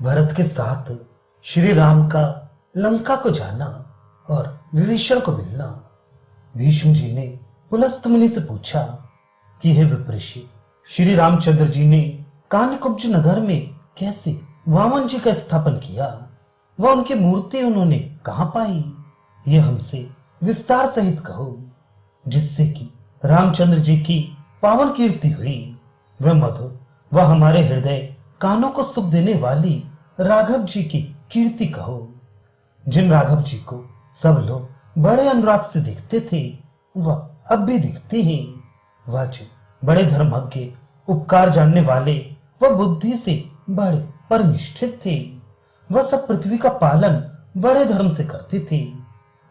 भरत के साथ श्री राम का लंका को जाना और विभीषण को मिलना। भीष्म जी ने पुलस्त मुनि से पूछा कि हे विप्रेषी, श्री रामचंद्र जी ने कान्यकुब्ज नगर में कैसे वामन जी का स्थापन किया, वह उनकी मूर्ति उन्होंने कहां पाई, ये हमसे विस्तार सहित कहो, जिससे कि रामचंद्र जी की पावन कीर्ति हुई। वह मधुर, वह हमारे हृदय कानों को सुख देने वाली राघव जी की कीर्ति कहो, जिन राघव जी को सब लोग बड़े अनुराग से देखते थे, वह अब भी दिखते हैं। वह जो बड़े धर्मज्ञ, उपकार जानने वाले, वह बुद्धि से बड़े परनिष्ठित थे। वह सब पृथ्वी का पालन बड़े धर्म से करते थे।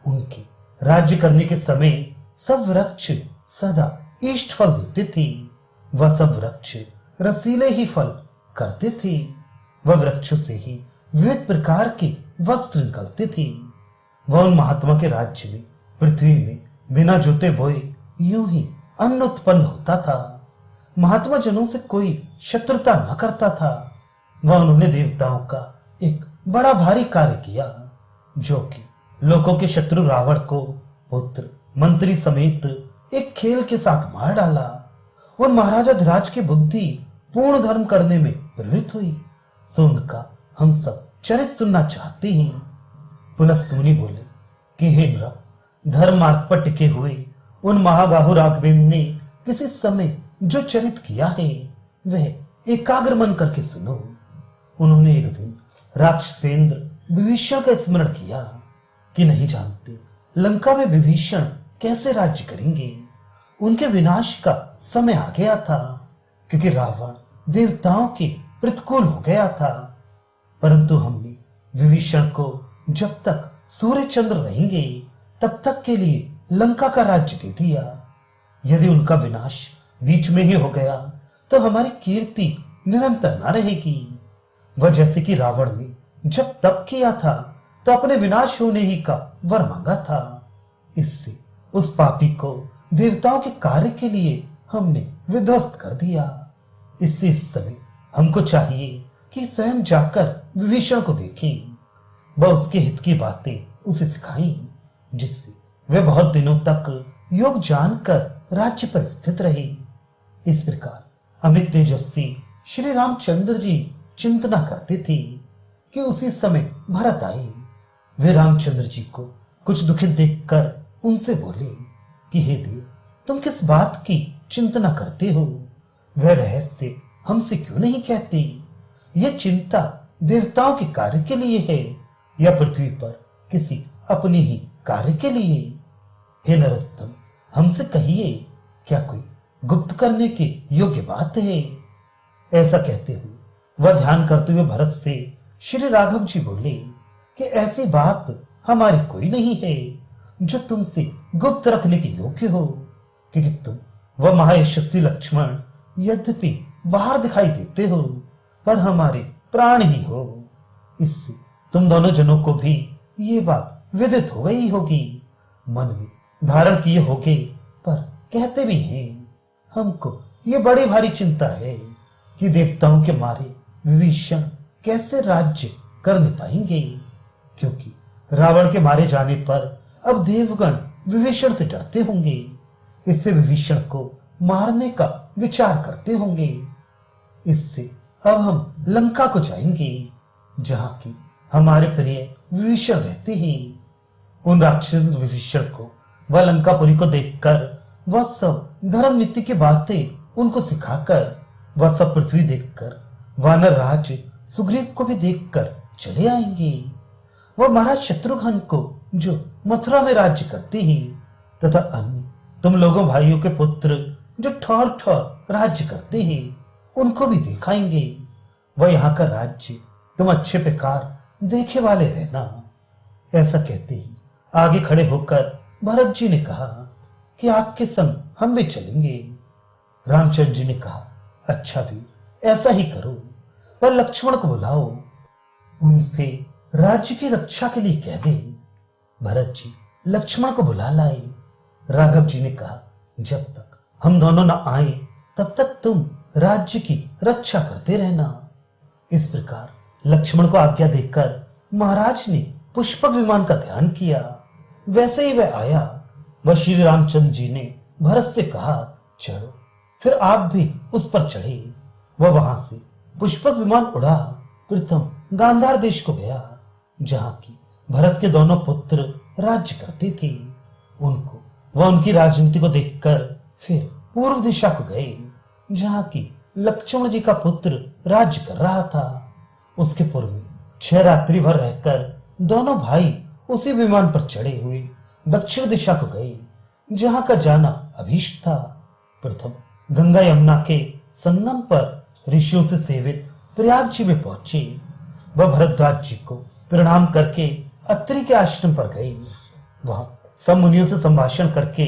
उनके राज्य करने के समय सब वृक्ष सदा इष्ट फल देते थे। वह सब वृक्ष रसीले ही फल करते थे। वह वृक्षों से ही विविध प्रकार के वस्त्र निकलते थे। वह उन महात्मा के राज्य में पृथ्वी में बिना जोते बोए यूं ही अन्न उत्पन्न होता था। महात्मा जनों से कोई शत्रुता न करता था। वह उन्होंने देवताओं का एक बड़ा भारी कार्य किया, जो कि लोगों के शत्रु रावण को पुत्र मंत्री समेत एक खेल के साथ मार डाला। उन महाराजा धीराज की बुद्धि पूर्ण धर्म करने में प्रवृत्त हुई, सो उनका हम सब चरित्र सुनना चाहते हैं। पुलस्त मुनि बोले कि हे नृप, धर्म मार्ग पर टिके हुए उन महाबाहु राघवेंद्र ने किसी समय जो चरित्र किया है, वह एकाग्र मन करके सुनो। उन्होंने एक दिन राक्षसेंद्र विभीषण का स्मरण किया कि नहीं जानते लंका में विभीषण कैसे राज्य करेंगे। उनके विनाश का समय आ गया था, क्योंकि रावण देवताओं के प्रतिकूल हो गया था। परंतु हमने विभीषण को जब तक सूर्य चंद्र रहेंगे तब तक के लिए लंका का राज्य दे दिया। यदि उनका विनाश बीच में ही हो गया तो हमारी कीर्ति निरंतर न रहेगी। वह जैसे कि रावण ने जब तप किया था तो अपने विनाश होने ही का वर मांगा था। इससे उस पापी को देवताओं के कार्य के लिए हमने विध्वस्त कर दिया। इससे इस समय हमको चाहिए कि स्वयं जाकर विभीषण को देखें, वह उसके हित की बातें उसे सिखाएं, जिससे वह बहुत दिनों तक योग जानकर राज्य पर स्थित रहे। इस प्रकार अमित तेजस्वी श्री रामचंद्र जी चिंतना करते थे कि उसी समय भरत आए। वे रामचंद्र जी को कुछ दुखित देखकर उनसे बोले कि हे देव, तुम किस बात की चिंतना करते हो? वह रहस्य हमसे क्यों नहीं कहते? यह चिंता देवताओं के कार्य के लिए है या पृथ्वी पर किसी अपने ही कार्य के लिए? हे नरोत्तम, हमसे कहिए, क्या कोई गुप्त करने के योग्य बात है? ऐसा कहते हुए वह ध्यान करते हुए भरत से श्री राघव जी बोले कि ऐसी बात हमारी कोई नहीं है जो तुमसे गुप्त रखने के योग्य हो, क्योंकि तुम वह महायशस्वी लक्ष्मण यद्यपि बाहर दिखाई देते हो, पर हमारे प्राण ही हो। इससे तुम दोनों जनों को भी ये बात विदित हो गई होगी। मन में धारण किए होगे, पर कहते भी हैं। हमको ये बड़ी भारी चिंता है कि देवताओं के मारे विभीषण कैसे राज्य कर नहीं पाएंगे, क्योंकि रावण के मारे जाने पर अब देवगण विभीषण से डरते होंगे। इससे विभीषण को मारने का विचार करते होंगे। इससे अब हम लंका को जाएंगे, जहां की हमारे प्रिय विभीषण रहते हैं। उन राक्षस विभीषण को वह लंकापुरी को देखकर वह सब धर्म नीति की बातें उनको सिखाकर वह सब पृथ्वी देखकर वानर राज सुग्रीव को भी देखकर चले आएंगे। वह महाराज शत्रुघ्न को जो मथुरा में राज्य करते हैं तथा अन्य तुम लोगों भाइयों के पुत्र जो ठौर ठौर राज्य करते हैं, उनको भी दिखाएंगे। वह यहाँ का राज्य तुम अच्छे प्रकार देखे वाले रहना। ऐसा कहते ही आगे खड़े होकर भरत जी ने कहा कि आपके संग हम भी चलेंगे। रामचंद्र जी ने कहा, अच्छा वीर, ऐसा ही करो, पर लक्ष्मण को बुलाओ, उनसे राज्य की रक्षा के लिए कह दे। भरत जी लक्ष्मण को बुला लाए। राघव जी ने कहा, जब तक हम दोनों न आए तब तक तुम राज्य की रक्षा करते रहना। इस प्रकार लक्ष्मण को आज्ञा देकर महाराज ने पुष्पक विमान का ध्यान किया। वैसे ही वह आया। वह श्री रामचंद्र जी ने भरत से कहा, चढ़ो। फिर आप भी उस पर चढ़े। वह वहां से पुष्पक विमान उड़ा प्रथम गांधार देश को गया, जहां की भरत के दोनों पुत्र राज्य करते थे। उनको वह उनकी राजनीति को देखकर फिर पूर्व दिशा को गए, जहां की लक्ष्मण जी का पुत्र राज्य कर रहा था। उसके पूर्व में 6 रात्रि भर रहकर दोनों भाई उसी विमान पर चढ़े हुए दक्षिण दिशा को गए, जहां का जाना अभीष्ट था। प्रथम गंगा यमुना के संगम पर ऋषियों से सेवित प्रयाग जी में पहुंचे। वह भरद्वाज जी को प्रणाम करके अत्रि के आश्रम पर गए। वहां सब मुनियों से संभाषण करके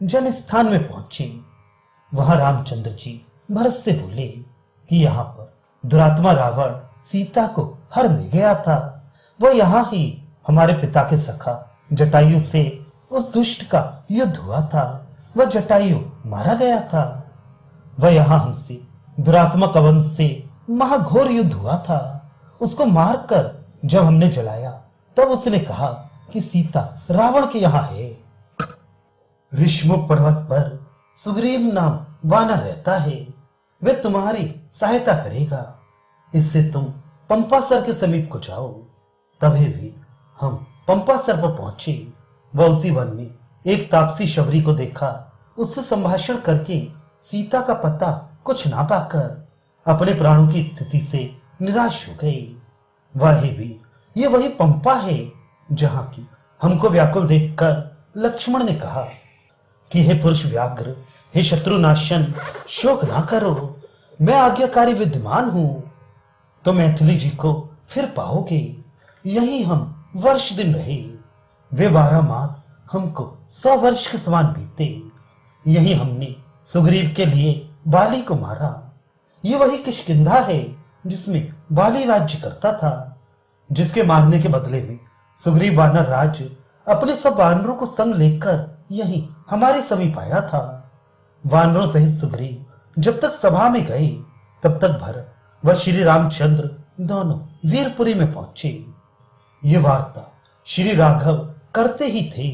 जन स्थान में पहुंचे। वहां रामचंद्र जी भरत से बोले कि यहाँ पर दुरात्मा रावण सीता को हर ले गया था। वह यहाँ ही हमारे पिता के सखा जटायु से उस दुष्ट का युद्ध हुआ था। वह जटायु मारा गया था। वह यहाँ हमसे दुरात्मा कवन से महाघोर युद्ध हुआ था। उसको मारकर जब हमने जलाया तब उसने कहा कि सीता रावण के यहाँ है। ऋषमुख पर्वत पर सुग्रीव नाम वानर रहता है। वह तुम्हारी सहायता करेगा। इससे तुम पंपासर के समीप को जाओ। तभी भी हम पंपासर पर पहुंचे। वह उसी वन में एक तापसी शबरी को देखा। उससे संभाषण करके सीता का पता कुछ ना पाकर अपने प्राणों की स्थिति से निराश हो गए। वह भी ये वही पंपा है जहां की हमको व्याकुल देखकर लक्ष्मण ने कहा कि हे पुरुष व्याघ्र, हे शत्रुनाशन, शोक ना करो, मैं आज्ञाकारी विद्यमान हूं। तो मैथिली जी को फिर पाओगे। यही हम वर्ष दिन रहे। वे 12 मास हमको 100 वर्ष के समान बीते। यही हमने सुग्रीव के लिए बाली को मारा। ये वही किष्किंधा है जिसमें बाली राज्य करता था, जिसके मारने के बदले में सुग्रीव वानर राज अपने सब वानरों को संग लेकर यही हमारे समीप आया था। वानरों सहित सुग्रीव जब तक सभा में गए तब तक भरत व श्री रामचंद्र दोनों वीरपुरी में पहुंचे। ये वार्ता श्री राघव करते ही थे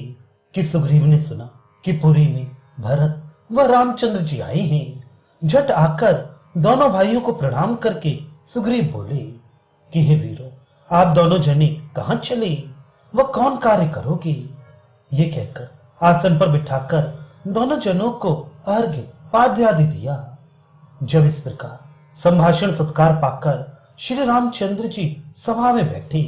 कि सुग्रीव ने सुना कि पुरी में भरत व रामचंद्र जी आए हैं। झट आकर दोनों भाइयों को प्रणाम करके सुग्रीव बोले कि हे वीरों, आप दोनों जने कहां चले, वह कौन कार्य करोगे। ये कहकर आसन पर बिठाकर दोनों जनों को अर्घ्य पाद्य आदि दिया। जब इस प्रकार संभाषण सत्कार पाकर श्री रामचंद्र जी सभा में बैठे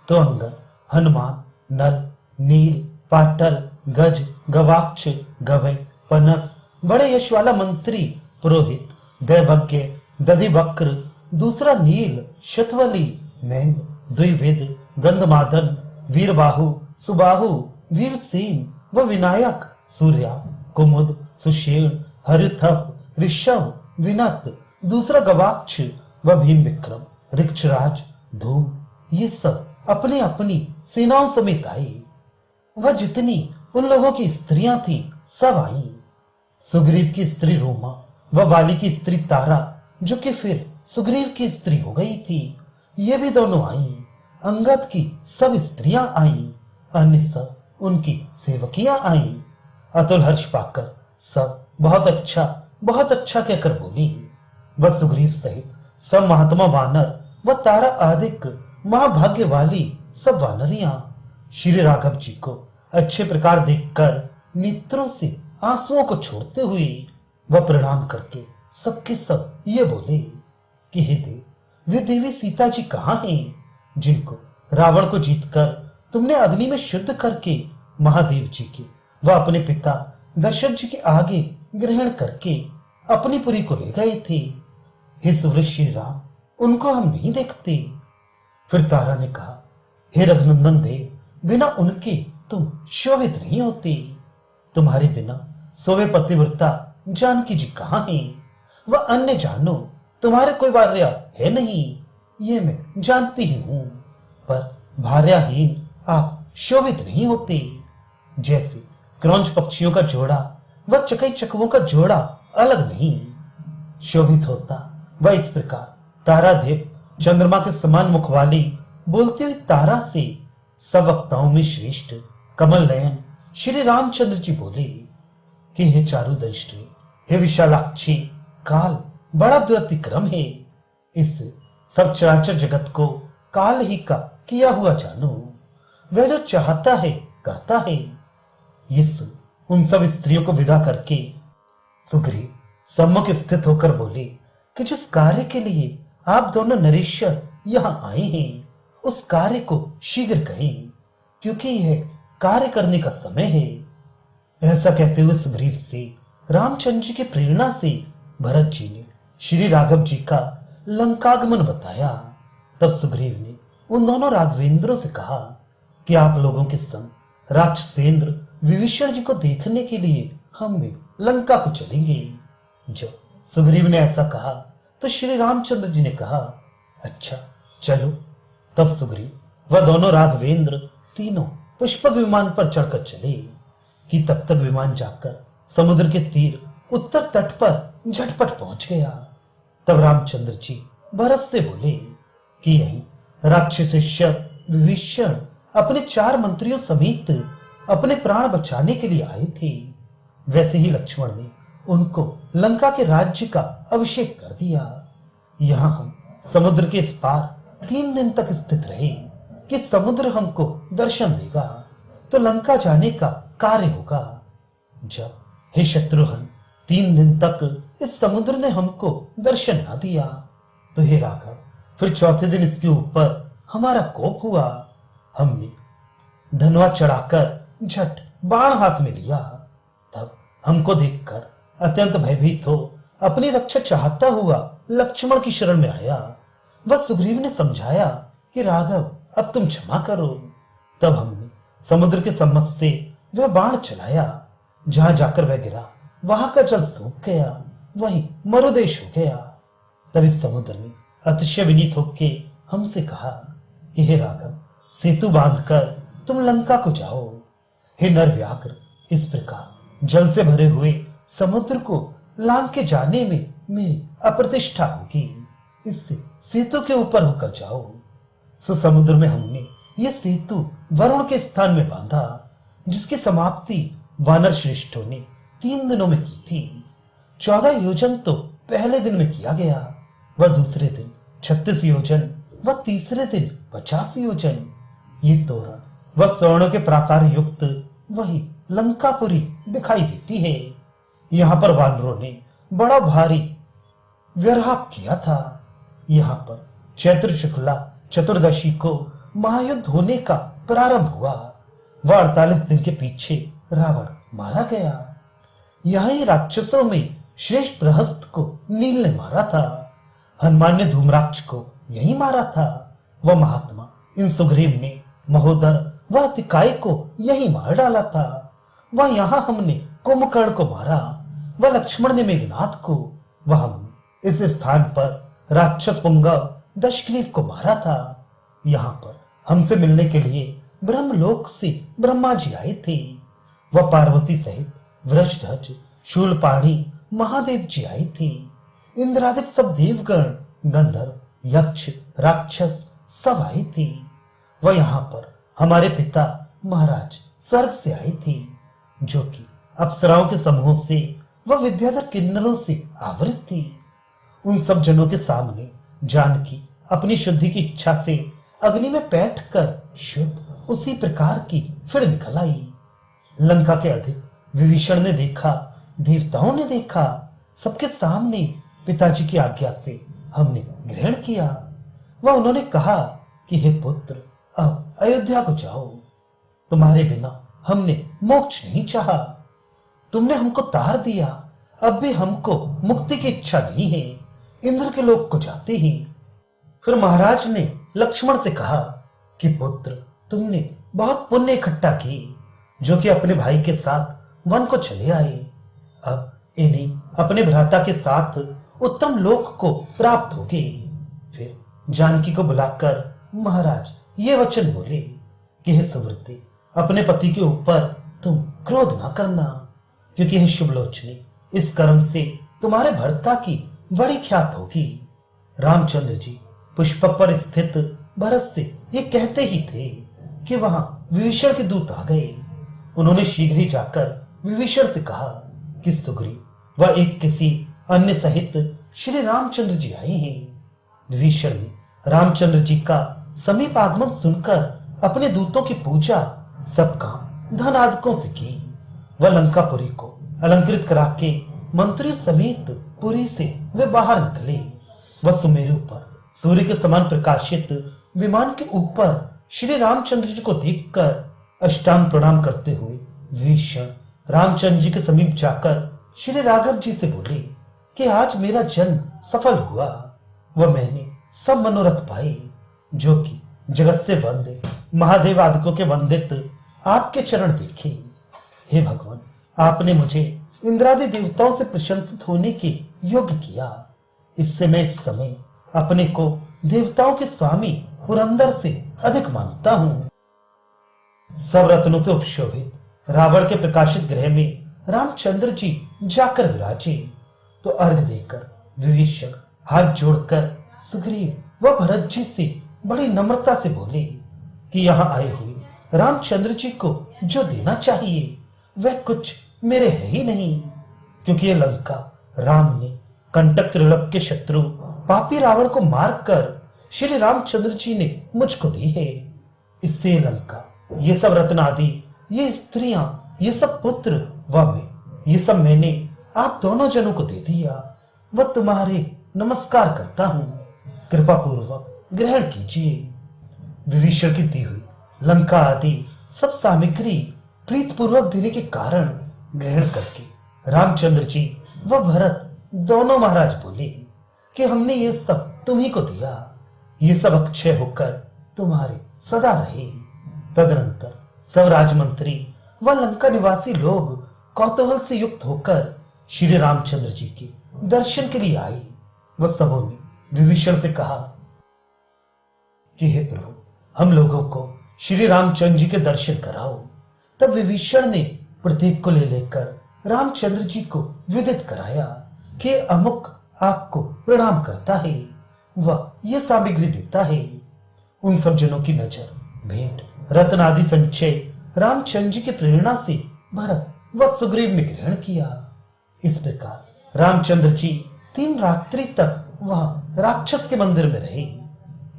तो अंगद, हनुमान, नल, नील, पाटल, गज, गवाक्ष, गवय, पनस, बड़े यश वाला मंत्री, पुरोहित, दैवज्ञ, दधिवक्र, दूसरा नील, शतवली, मैंद, द्विविद, गंधमादन, वीरबाहु, सुबाहु, वीरसेन व विनायक, सूर्या, कुमुद, सुषेण, हरिथप, ऋषभ, विनत, दूसरा गवाक्ष व भीम विक्रम, ऋक्षराज, धूम, ये सब अपनी अपनी सेनाओं समेत आए। वह जितनी उन लोगों की स्त्रियां थी सब आई। सुग्रीव की स्त्री रोमा व बाली की स्त्री तारा, जो कि फिर सुग्रीव की स्त्री हो गई थी, ये भी दोनों आई। अंगद की सब स्त्रियां आई। अन्य सब उनकी सेवकियां आई। अतुल हर्ष पाकर सब बहुत अच्छा कहकर बोली। वह सुग्रीव सहित सब महात्मा वानर व तारा आदिक महाभाग्य वाली सब वानरियां श्री राघव जी को अच्छे प्रकार देखकर नेत्रों से आंसुओं को छोड़ते हुए वह प्रणाम करके सबके सब ये बोले कि हे देव, वे देवी सीता जी कहाँ हैं, जिनको रावण को जीतकर तुमने अग्नि में शुद्ध करके महादेव जी के व अपने पिता दशरथ जी के आगे ग्रहण करके अपनी पुरी को ले गए थे। हे सूर्य श्री राम, उनको हम नहीं देखते। फिर तारा ने कहा, हे रघुनंदन देव, बिना उनके तुम शोभित नहीं होते। तुम्हारे बिना सोवे पतिव्रता जानकी जी कहाँ हैं? वह अन्य जानो, तुम्हारे कोई भार्या है नहीं, ये मैं जानती ही हूं, पर भार्याहीन आप शोभित नहीं होते। जैसे क्रौंच पक्षियों का जोड़ा व चकई चकवों का जोड़ा अलग नहीं शोभित होता, वह इस प्रकार तारादेव चंद्रमा के समान मुख वाली बोलती हुई तारा से सब वक्ताओं में श्रेष्ठ कमल नयन श्री रामचंद्र जी बोले कि हे चारु दृष्टि, हे विशालाक्षी, काल बड़ा दुरतिक्रम है। इस सब चराचर जगत को काल ही का किया हुआ जानो। वह जो चाहता है करता है। ये सुन उन सब स्त्रियों को विदा करके सुग्रीव सम्मुख स्थित होकर बोले कि जिस कार्य के लिए आप दोनों नरेश्वर यहां आए हैं, उस कार्य को शीघ्र करें, क्योंकि यह कार्य करने का समय है। ऐसा कहते हुए सुग्रीव से रामचंद्र जी की प्रेरणा से भरत जी ने श्री राघव जी का लंकागमन बताया। तब सुग्रीव ने उन दोनों राघवेंद्रों से कहा कि आप लोगों के संग राक्षसेंद्र विभीषण जी को देखने के लिए हम भी लंका को चलेंगे। जब सुग्रीव ने ऐसा कहा तो श्री रामचंद्र जी ने कहा, अच्छा चलो। तब सुग्रीव वह दोनों राघवेंद्र तीनों पुष्पक विमान पर चढ़कर चले कि तब तक विमान जाकर समुद्र के तीर उत्तर तट पर झटपट पहुंच गया। तब रामचंद्र जी भरत से बोले कि यही राक्षसेश्वर विभीषण अपने 4 मंत्रियों समेत अपने प्राण बचाने के लिए आए थे। वैसे ही लक्ष्मण ने उनको लंका के राज्य का अभिषेक कर दिया। यहां हम समुद्र के इस पार 3 दिन तक स्थित रहे कि समुद्र हमको दर्शन देगा तो लंका जाने का कार्य होगा। जब हे शत्रुघ्न 3 दिन तक इस समुद्र ने हमको दर्शन ना दिया तो हे राघव फिर चौथे दिन इसके ऊपर हमारा कोप हुआ। हमने धनुआ चढ़ाकर झट बाण हाथ में लिया। तब हमको देखकर अत्यंत भयभीत हो अपनी रक्षा चाहता हुआ लक्ष्मण की शरण में आया। बस सुग्रीव ने समझाया कि राघव अब तुम क्षमा करो। तब हमने समुद्र के सम्मुख से वह बाण चलाया। जहां जाकर वह गिरा वहां का जल सूख गया, वहीं मरुदेश हो गया। तब इस समुद्र ने अतिशय विनीत होकर हमसे कहा कि हे राघव सेतु बांधकर तुम लंका को जाओ। हे नरव्याघ्र, इस प्रकार जल से भरे हुए समुद्र को लांग के जाने में मेरी अप्रतिष्ठा होगी। इससे सेतु के ऊपर होकर जाओ। सो समुद्र में हमने ये सेतु वरुण के स्थान में बांधा, जिसकी समाप्ति वानर श्रेष्ठों ने 3 दिनों में की थी। 14 योजन तो पहले दिन में किया गया, वह दूसरे दिन 36 योजन, वह तीसरे दिन 50 योजन। ये तोरण वह स्वर्णों के प्राकार युक्त वही लंकापुरी दिखाई देती है। यहां पर वानरों ने बड़ा भारी व्यर्हाप किया था। यहां पर चैत्र शुक्ला चतुर्दशी को महायुद्ध होने का प्रारंभ हुआ। वह 48 दिन के पीछे रावण मारा गया। यहां ही राक्षसों में श्रेष्ठ प्रहस्त को नील ने मारा था। हनुमान ने धूम्राक्ष को यही मारा था। वह महात्मा इन सुग्रीव ने महोदर वह तिकाई को यही मार डाला था। वह यहां हमने कुंभकर्ण को मारा। वह लक्ष्मण ने मेघनाथ को। वह हमने इस स्थान पर राक्षस पुंगव दशग्रीव को मारा था। यहां पर हमसे मिलने के लिए ब्रह्मलोक से ब्रह्मा जी आए थे। वह पार्वती सहित वृषध्वज शूलपाणी महादेव जी आए थे। इंद्रादिक सब देवगण गंधर्व यक्ष राक्षस सब आए थे। वह यहां पर हमारे पिता महाराज स्वर्ग से आए थे, जो कि अप्सराओं के समूह से वह विद्याधर किन्नरों से आवृत थी। उन सब जनों के सामने जानकी अपनी शुद्धि की इच्छा से अग्नि में बैठकर शुद्ध उसी प्रकार की फिर निकल आई। लंका के अधिक विभीषण ने देखा, देवताओं ने देखा। सबके सामने पिताजी की आज्ञा से हमने ग्रहण किया। वह उन्होंने कहा कि हे पुत्र, अब अयोध्या को जाओ। तुम्हारे बिना हमने मोक्ष नहीं चाहा। तुमने हमको तार दिया, अब भी हमको मुक्ति की इच्छा नहीं है। इंद्र के लोक को जाते ही। फिर महाराज ने लक्ष्मण से कहा कि पुत्र, तुमने बहुत पुण्य इकट्ठा की, जो कि अपने भाई के साथ वन को चले आए। अब इन्हीं अपने भ्राता के साथ उत्तम लोक को प्राप्त होगे। फिर जानकी को बुलाकर महाराज ये वचन बोले कि हे सुवृति, अपने पति के ऊपर तुम क्रोध ना करना, क्योंकि हे शुभलोचनी, इस कर्म से तुम्हारे भर्ता की बड़ी ख्यात होगी। रामचंद्र जी पुष्पक पर स्थित भरत से ये कहते ही थे कि वहां विभीषण के दूत आ गए। उन्होंने शीघ्र ही जाकर विभीषण से कहा कि सुग्रीव व एक किसी अन्य सहित श्री रामचंद्र जी आए हैं। विभीषण ने रामचंद्र जी का समीप आगमन सुनकर अपने दूतों की पूजा सब काम धन आदिकों से की। वह लंकापुरी को अलंकृत करा के मंत्री समेत पुरी से वे बाहर निकले। वह सुमेरु पर सूर्य के समान प्रकाशित विमान के ऊपर श्री रामचंद्र जी को देखकर अष्टांग प्रणाम करते हुए विभीषण रामचंद्र जी के समीप जाकर श्री राघव जी से बोले कि आज मेरा जन्म सफल हुआ। वह मैंने सब मनोरथ पाए जो कि जगत से वंदे महादेव आदिकों के वंदित आपके चरण देखे। हे भगवान, आपने मुझे इंद्रादि देवताओं से प्रशंसित होने के योग्य किया। इससे मैं इस समय अपने को देवताओं के स्वामी पुरंदर से अधिक मानता हूं। सब रत्नों से उपशोभित रावण के प्रकाशित गृह में रामचंद्र जी जाकर विराजे तो अर्घ देकर विभीषण हाथ जोड़कर सुग्रीव व भरत जी से बड़ी नम्रता से बोले कि यहाँ आए हुए रामचंद्र जी को जो देना चाहिए वह कुछ मेरे है ही नहीं, क्योंकि यह लंका राम ने कंटक त्रिलोक के शत्रु पापी रावण को मारकर श्री रामचंद्र जी ने मुझको दी है। इससे ये लंका, ये सब रत्न आदि, ये स्त्रियां, ये सब पुत्र व मैं, ये सब मैंने आप दोनों जनों को दे दिया। वह तुम्हारे नमस्कार करता हूं, कृपा पूर्वक ग्रहण कीजिए। विभीषण की दी हुई लंका आदि सब सामग्री प्रीत पूर्वक देने के कारण ग्रहण करके रामचंद्र जी व भरत दोनों महाराज बोले कि हमने ये सब तुम्ही को दिया, ये सब अक्षय होकर तुम्हारे सदा रहे। तदनंतर सब राजमंत्री व लंका निवासी लोग कौतूहल से युक्त होकर श्री रामचंद्र जी के दर्शन के लिए आए। वह सबों ने विभीषण से कहा कि हे प्रभु, हम लोगों को श्री रामचंद्र जी के दर्शन कराओ। तब विभीषण ने प्रत्येक को ले लेकर रामचंद्र जी को विदित कराया कि अमुक आपको प्रणाम करता है, वह यह सामग्री देता है। उन सब जनों की नजर भेंट रत्न आदि संचय रामचंद्र जी की प्रेरणा से भरत व सुग्रीव ने ग्रहण किया। इस प्रकार रामचंद्र जी 3 रात्रि तक वह राक्षस के मंदिर में रहे।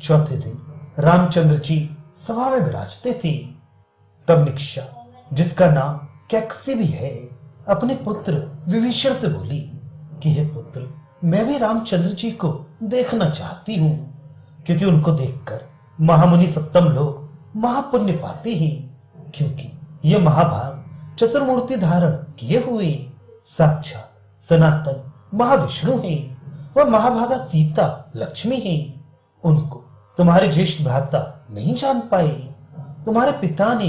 चौथे दिन रामचंद्र जी सभा में विराजते थे। तब निक्षा, जिसका नाम कैकसी भी है, अपने पुत्र विभीषण से बोली कि हे पुत्र, मैं भी रामचंद्र जी को देखना चाहती हूं, क्योंकि उनको देखकर महामुनि सप्तम लोग महापुण्य पाते हैं, क्योंकि ये महाभाग चतुर्मूर्ति धारण किए हुए साक्षात सनातन महाविष्णु हैं। वह महाभागा सीता लक्ष्मी हैं। उनको तुम्हारे ज्येष्ठ भ्राता नहीं जान पाए। तुम्हारे पिता ने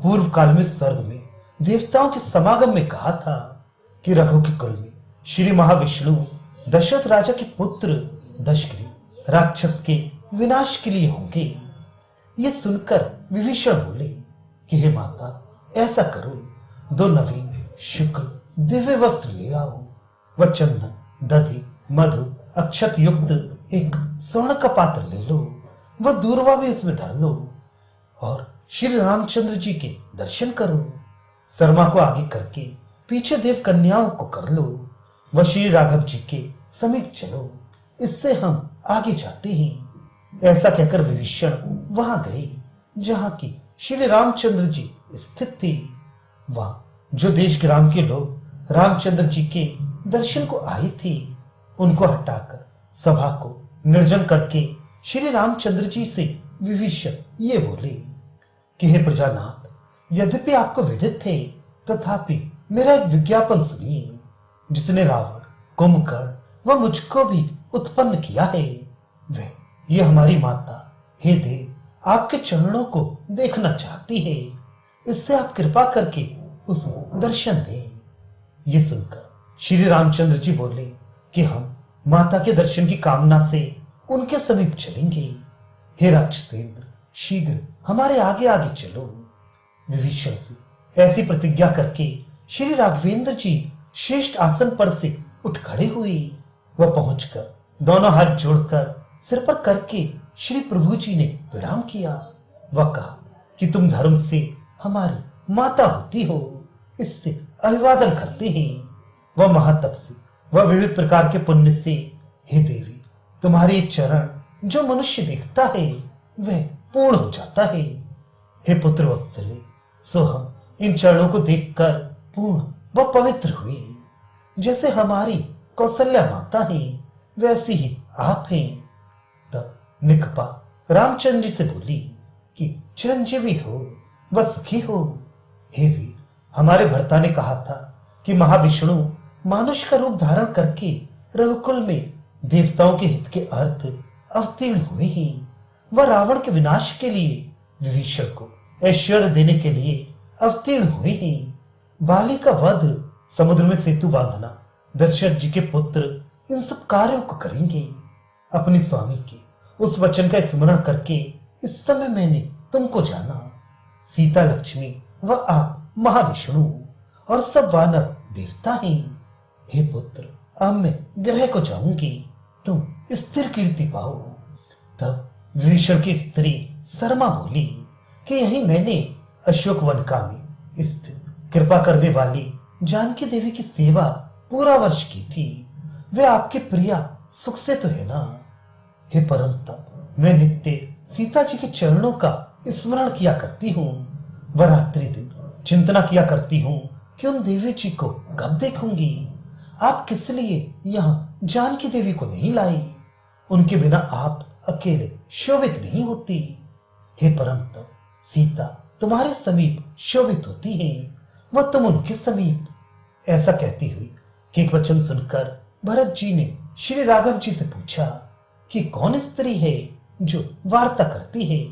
पूर्व काल में स्वर्ग में देवताओं के समागम में कहा था कि रघु के कुल में श्री महाविष्णु दशरथ राजा के पुत्र दशग्रीव राक्षस के विनाश के लिए होंगे। ये सुनकर विभीषण बोले कि हे माता, ऐसा करो, 2 नवीन शुक्ल दिव्य वस्त्र ले आओ। वह चंदन, दधि, मधु, अक्षत युक्त एक स्वर्ण का पात्र ले लो। वह दूरवा भी उसमें धर लो और श्री रामचंद्र जी के दर्शन करो। शर्मा को आगे करके पीछे देव कन्याओं को कर लो। वह श्री राघव जी के समीप चलो, इससे हम आगे जाते हैं। ऐसा कहकर विभीषण वहां गए जहां की श्री रामचंद्र जी स्थित थे। वहां जो देश ग्राम के लोग रामचंद्र जी के दर्शन को आए थे, उनको हटाकर सभा को निर्जन करके श्री रामचंद्र जी से विभीषण ये बोले कि हे प्रजानाथ, यद्यपि आपको विदित थे, तथापि मेरा एक विज्ञापन सुनिए। जिसने रावण, कुंभकर्ण व मुझको भी उत्पन्न किया है, वह ये हमारी माता हे देव आपके चरणों को देखना चाहती है। इससे आप कृपा करके उसे दर्शन दें। ये सुनकर श्री रामचंद्र जी बोले कि हम माता के दर्शन की कामना से उनके समीप चलेंगे। हे राक्षसेंद्र, शीघ्र हमारे आगे आगे चलो। विभीषण से ऐसी प्रतिज्ञा करके श्री राघवेंद्र जी श्रेष्ठ आसन पर से उठ खड़े हुए। वह पहुंचकर दोनों हाथ जोड़कर सिर पर करके श्री प्रभु जी ने प्रणाम किया। वह कहा कि तुम धर्म से हमारी माता होती हो, इससे अभिवादन करते हैं। वह महातप से, वह विविध प्रकार के पुण्य से, हे देवी, तुम्हारे ये चरण जो मनुष्य देखता है वह पूर्ण हो जाता है। हे पुत्र वत्सले, सो हम इन चरणों को देखकर पूर्ण व पवित्र हुए। जैसे हमारी कौशल्या माता है वैसी ही आप हैं। तब निकपा रामचंद्र जी से बोली कि चिरंजीवी हो व सुखी हो। हे वीर, हमारे भर्ता ने कहा था कि महाविष्णु मानुष का रूप धारण करके रघुकुल में देवताओं के हित के अर्थ अवतीर्ण हुए हैं। वह रावण के विनाश के लिए विभीषण को ऐश्वर्य देने के लिए अवतीर्ण हुए हैं। बाली का वध, समुद्र में सेतु बांधना, दशरथ जी के पुत्र इन सब कार्यों को करेंगे। अपने स्वामी के उस वचन का स्मरण करके इस समय मैंने तुमको जाना। सीता लक्ष्मी व आप महाविष्णु और सब वानर देवता हैं। हे पुत्र, अब मैं ग्रह को जाऊंगी, तुम स्थिर कीर्ति पाओ। तब विभीषण की स्त्री शर्मा बोली कि यही मैंने अशोक वनका में स्थित कृपा करने वाली जानकी देवी की सेवा पूरा वर्ष की थी। वे आपके प्रिया सुख से तो है ना। हे परम तप, मैं नित्य सीता जी के चरणों का स्मरण किया करती हूँ। वह रात्रि दिन चिंतना किया करती हूँ कि उन देवी जी को कब देखूंगी। आप किस लिए यहाँ जानकी देवी को नहीं लाई? उनके बिना आप अकेले शोभित नहीं होती। हे परम तप, सीता तुम्हारे समीप शोभित होती है, वह तुम उनके समीप। ऐसा कहती हुई एक वचन सुनकर भरत जी ने श्री राघव जी से पूछा कि कौन स्त्री है जो वार्ता करती है।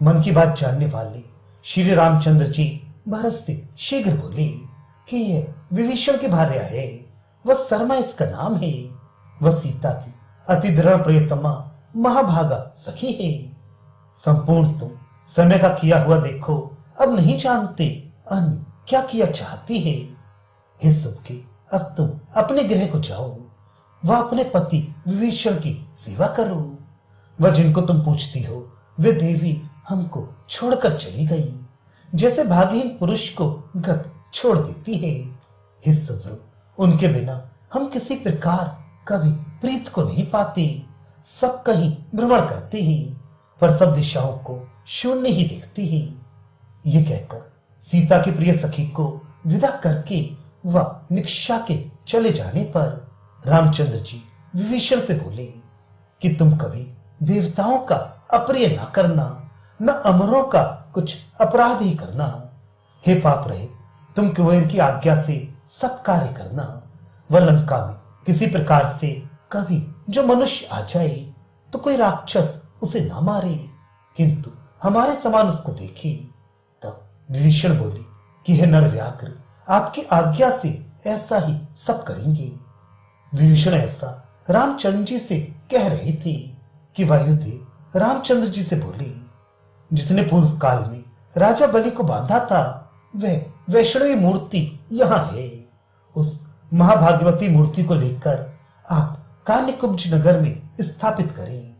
मन की बात जानने वाले श्री रामचंद्र जी भरत से शीघ्र बोले कि यह विभीषण की भार्या है, वह शर्मा इसका नाम है। वह सीता की अति दृढ़ प्रियतमा महाभागा सखी है। संपूर्ण तुम समय का किया हुआ देखो, अब नहीं जानते अन्य क्या किया चाहती है। हे सुबके, अब तुम अपने गृह को जाओ, वह अपने पति विभीषण की सेवा करो। वह जिनको तुम पूछती हो वे देवी हमको छोड़कर चली गई, जैसे भागहीन पुरुष को गत छोड़ देती है। हे सुब्रो, उनके बिना हम किसी प्रकार कभी प्रीत को नहीं पाते। सब कहीं भ्रमण करते हैं, पर सब दिशाओं को शून्य ही देखती हैं। ये कहकर सीता की प्रिय सखी को विदा करके वह निक्षा के चले जाने पर रामचंद्र जी विभीषण से बोले कि तुम कभी देवताओं का अप्रिय ना करना, न अमरों का कुछ अपराध ही करना। हे पाप रहे, तुम कुबेर की आज्ञा से सब कार्य करना। वह लंका में किसी प्रकार से कभी जो मनुष्य आ जाए तो कोई राक्षस उसे ना मारे, किंतु हमारे समान उसको देखे। तब विभीषण बोले कि हे नरव्याघ्र, आपकी आज्ञा से ऐसा ही सब करेंगे। विभीषण ऐसा रामचंद्र जी से कह रहे थे कि वायुदेव रामचंद्र जी से बोले, जिसने पूर्व काल में राजा बलि को बांधा था वह वैष्णवी मूर्ति यहाँ है। उस महाभाग्यवती मूर्ति को लेकर आप कान्यकुब्ज नगर में स्थापित करें।